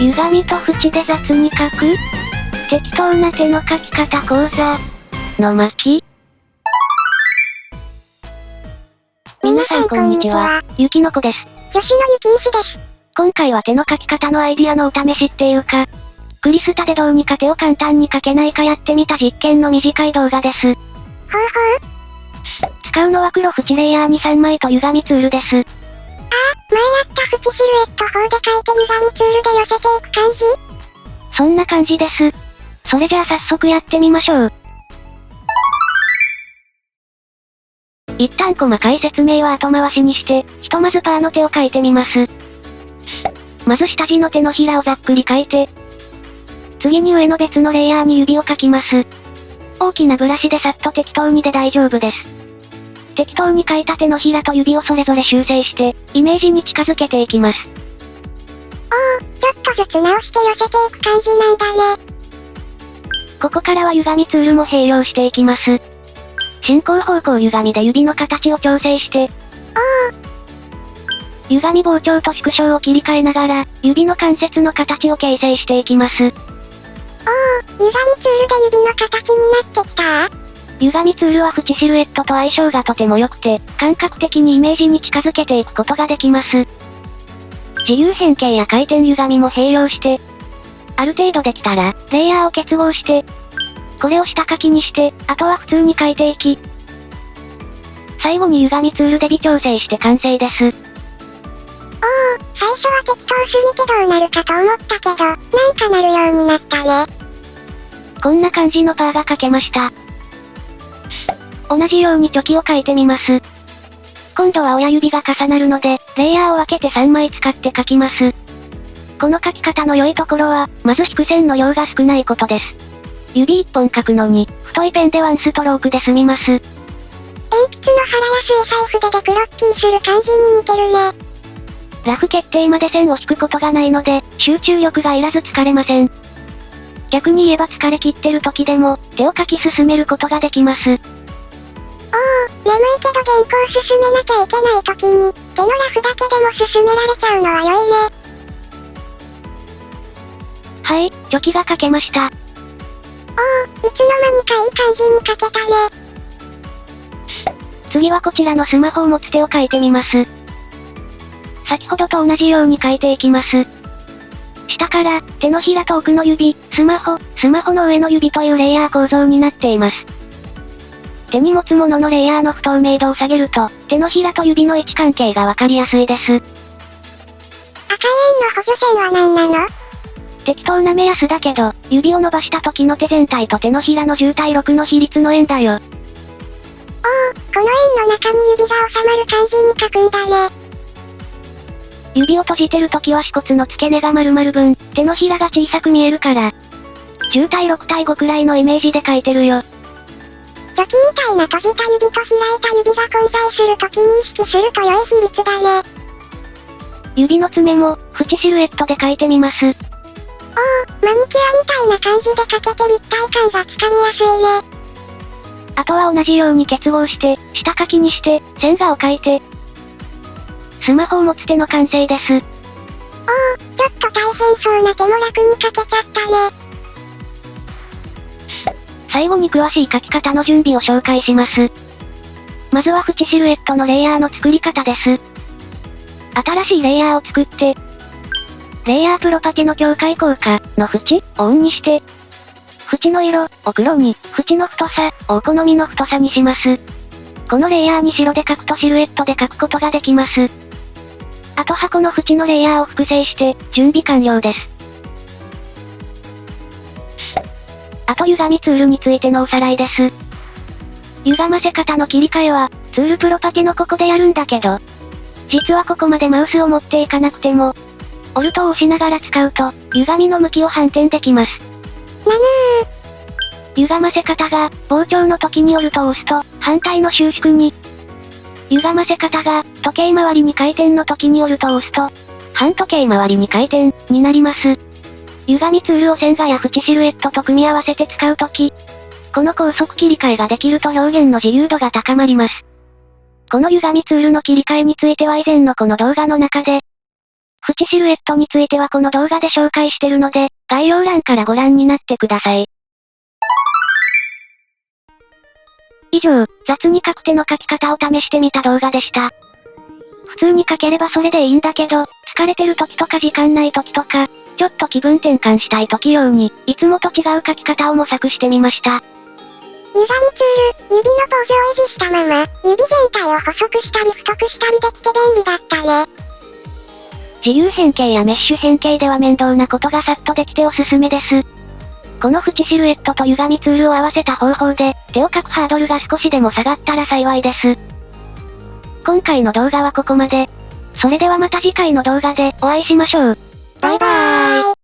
歪みと縁で雑に書く適当な手の書き方講座の巻。皆さんこんにちは、ゆきのこです。助手のゆきんしです。今回は手の書き方のアイディアのお試しっていうか、クリスタでどうにか手を簡単に書けないかやってみた実験の短い動画です。ほうほう。使うのは黒縁レイヤーに3枚と歪みツールです。前やった縁シルエット法で書いて歪みツールで寄せていく感じ？そんな感じです。それじゃあ早速やってみましょう。一旦細かい説明は後回しにして、ひとまずパーの手を書いてみます。まず下地の手のひらをざっくり書いて、次に上の別のレイヤーに指を書きます。大きなブラシでさっと適当にで大丈夫です。適当に書いた手のひらと指をそれぞれ修正して、イメージに近づけていきます。ちょっとずつ直して寄せていく感じなんだね。ここからは歪みツールも併用していきます。進行方向歪みで指の形を調整して、歪み膨張と縮小を切り替えながら、指の関節の形を形成していきます。歪みツールで指の形になってきた？歪みツールは縁シルエットと相性がとても良くて、感覚的にイメージに近づけていくことができます。自由変形や回転歪みも併用して、ある程度できたら、レイヤーを結合して、これを下書きにして、あとは普通に書いていき、最後に歪みツールで微調整して完成です。最初は適当すぎてどうなるかと思ったけど、なんかなるようになったね。こんな感じのパーが書けました。同じようにチョキを書いてみます。今度は親指が重なるので、レイヤーを分けて3枚使って書きます。この書き方の良いところは、まず引く線の量が少ないことです。指1本書くのに、太いペンでワンストロークで済みます。鉛筆の腹やすい財布でクロッキーする感じに似てるね。ラフ決定まで線を引くことがないので、集中力がいらず疲れません。逆に言えば疲れ切ってる時でも、手を書き進めることができます。眠いけど原稿進めなきゃいけない時に、手のラフだけでも進められちゃうのは良いね。はい、チョキが書けました。いつの間にかいい感じに書けたね。次はこちらのスマホを持つ手を書いてみます。先ほどと同じように書いていきます。下から、手のひらと奥の指、スマホの上の指というレイヤー構造になっています。手に持つもののレイヤーの不透明度を下げると、手のひらと指の位置関係がわかりやすいです。赤円の補助線は何なの？適当な目安だけど、指を伸ばした時の手全体と手のひらの10対6の比率の円だよ。この円の中に指が収まる感じに書くんだね。指を閉じてる時は指骨の付け根が丸まる分、手のひらが小さく見えるから、10対6対5くらいのイメージで書いてるよ。チョキみたいな閉じた指と開いた指が混在するときに意識すると良い比率だね。指の爪も、縁シルエットで書いてみます。マニキュアみたいな感じで書けて立体感がつかみやすいね。あとは同じように結合して、下書きにして、線画を描いて、スマホを持つ手の完成です。ちょっと大変そうな手も楽に書けちゃったね。最後に詳しい書き方の準備を紹介します。まずは縁シルエットのレイヤーの作り方です。新しいレイヤーを作って、レイヤープロパテの境界効果の縁をオンにして、縁の色を黒に、縁の太さをお好みの太さにします。このレイヤーに白で書くとシルエットで書くことができます。あと箱の縁のレイヤーを複製して、準備完了です。あと歪みツールについてのおさらいです。歪ませ方の切り替えは、ツールプロパテのここでやるんだけど、実はここまでマウスを持っていかなくても、オルトを押しながら使うと、歪みの向きを反転できます。歪ませ方が、膨張の時にオルトを押すと、反対の収縮に。歪ませ方が、時計回りに回転の時にオルトを押すと、反時計回りに回転、になります。歪みツールを線画や縁シルエットと組み合わせて使うとき、この高速切り替えができると表現の自由度が高まります。この歪みツールの切り替えについては以前のこの動画の中で、縁シルエットについてはこの動画で紹介してるので、概要欄からご覧になってください。以上、雑に書く手の書き方を試してみた動画でした。普通に書ければそれでいいんだけど、疲れてる時とか時間ない時とか、ちょっと気分転換したい時用に、いつもと違う書き方を模索してみました。歪みツール、指のポーズを維持したまま、指全体を細くしたり太くしたりできて便利だったね。自由変形やメッシュ変形では面倒なことがさっとできておすすめです。この縁シルエットと歪みツールを合わせた方法で、手を描くハードルが少しでも下がったら幸いです。今回の動画はここまで。それではまた次回の動画でお会いしましょう。バイバーイ。